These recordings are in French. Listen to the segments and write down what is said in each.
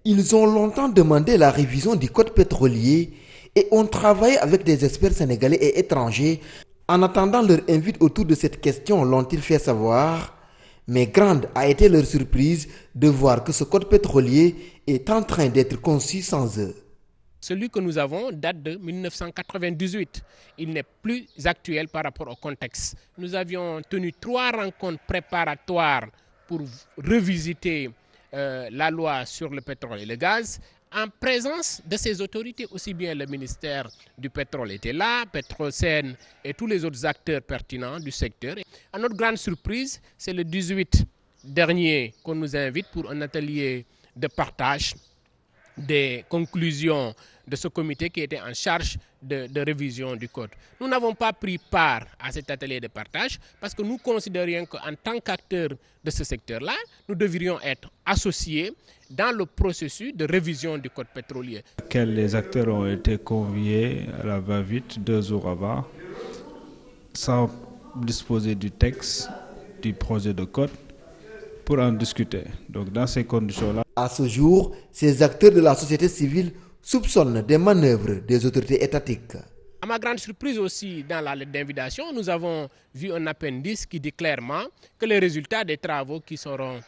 Ils ont longtemps demandé la révision du code pétrolier et ont travaillé avec des experts sénégalais et étrangers. En attendant leur invite autour de cette question, l'ont-ils fait savoir. Mais grande a été leur surprise de voir que ce code pétrolier est en train d'être conçu sans eux. Celui que nous avons date de 1998. Il n'est plus actuel par rapport au contexte. Nous avions tenu 3 rencontres préparatoires pour revisiter la loi sur le pétrole et le gaz en présence de ces autorités, aussi bien le ministère du pétrole était là, Petrosen et tous les autres acteurs pertinents du secteur. À notre grande surprise, c'est le 18 dernier qu'on nous invite pour un atelier de partage des conclusions de ce comité qui était en charge de révision du code. Nous n'avons pas pris part à cet atelier de partage parce que nous considérions qu'en tant qu'acteurs de ce secteur-là, nous devrions être associés dans le processus de révision du code pétrolier. Les acteurs ont été conviés à la va-vite 2 jours avant, sans disposer du texte du projet de code pour en discuter. Donc dans ces conditions-là, à ce jour, ces acteurs de la société civile soupçonnent des manœuvres des autorités étatiques. À ma grande surprise aussi, dans la lettre d'invitation, nous avons vu un appendice qui dit clairement que les résultats des travaux qui seront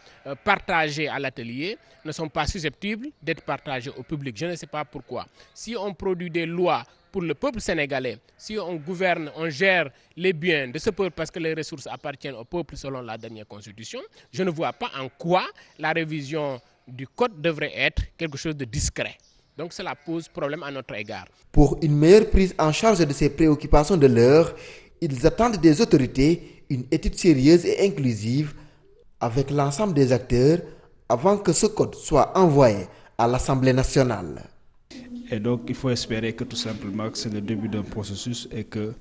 partagés à l'atelier ne sont pas susceptibles d'être partagés au public. Je ne sais pas pourquoi. Si on produit des lois pour le peuple sénégalais, si on gouverne, on gère les biens de ce peuple parce que les ressources appartiennent au peuple selon la dernière constitution, je ne vois pas en quoi la révision du code devrait être quelque chose de discret. Donc cela pose problème à notre égard. Pour une meilleure prise en charge de ces préoccupations de l'heure, ils attendent des autorités une étude sérieuse et inclusive avec l'ensemble des acteurs avant que ce code soit envoyé à l'Assemblée nationale. Et donc il faut espérer que tout simplement que c'est le début d'un processus et que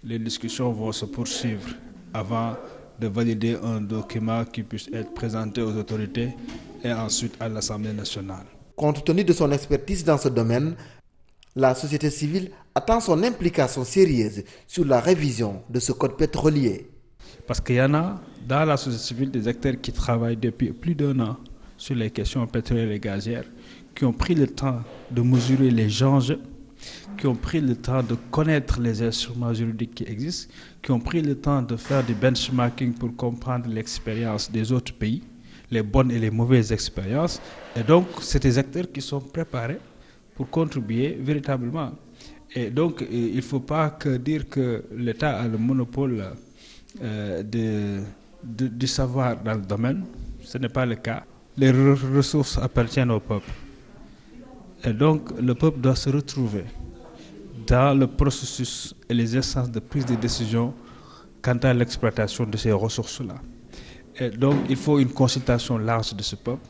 les discussions vont se poursuivre avant de valider un document qui puisse être présenté aux autorités et ensuite à l'Assemblée nationale. Compte tenu de son expertise dans ce domaine, la société civile attend son implication sérieuse sur la révision de ce code pétrolier. Parce qu'il y en a dans la société civile des acteurs qui travaillent depuis plus d'1 an sur les questions pétrolières et gazières, qui ont pris le temps de mesurer les enjeux, qui ont pris le temps de connaître les instruments juridiques qui existent, qui ont pris le temps de faire du benchmarking pour comprendre l'expérience des autres pays, les bonnes et les mauvaises expériences. Et donc, c'est des acteurs qui sont préparés pour contribuer véritablement. Et donc, il ne faut pas que dire que l'État a le monopole du savoir dans le domaine. Ce n'est pas le cas. Les ressources appartiennent au peuple. Et donc, le peuple doit se retrouver dans le processus et les instances de prise de décision quant à l'exploitation de ces ressources-là. Et donc, il faut une consultation large de ce peuple.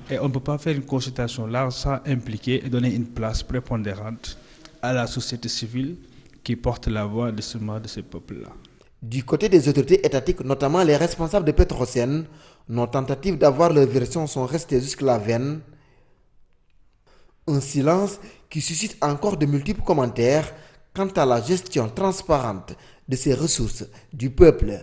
Et on ne peut pas faire une consultation large sans impliquer et donner une place prépondérante à la société civile qui porte la voix de ces peuples-là. Du côté des autorités étatiques, notamment les responsables de Petrosen, nos tentatives d'avoir leur version sont restées jusque-là vaines. Un silence qui suscite encore de multiples commentaires quant à la gestion transparente de ces ressources du peuple.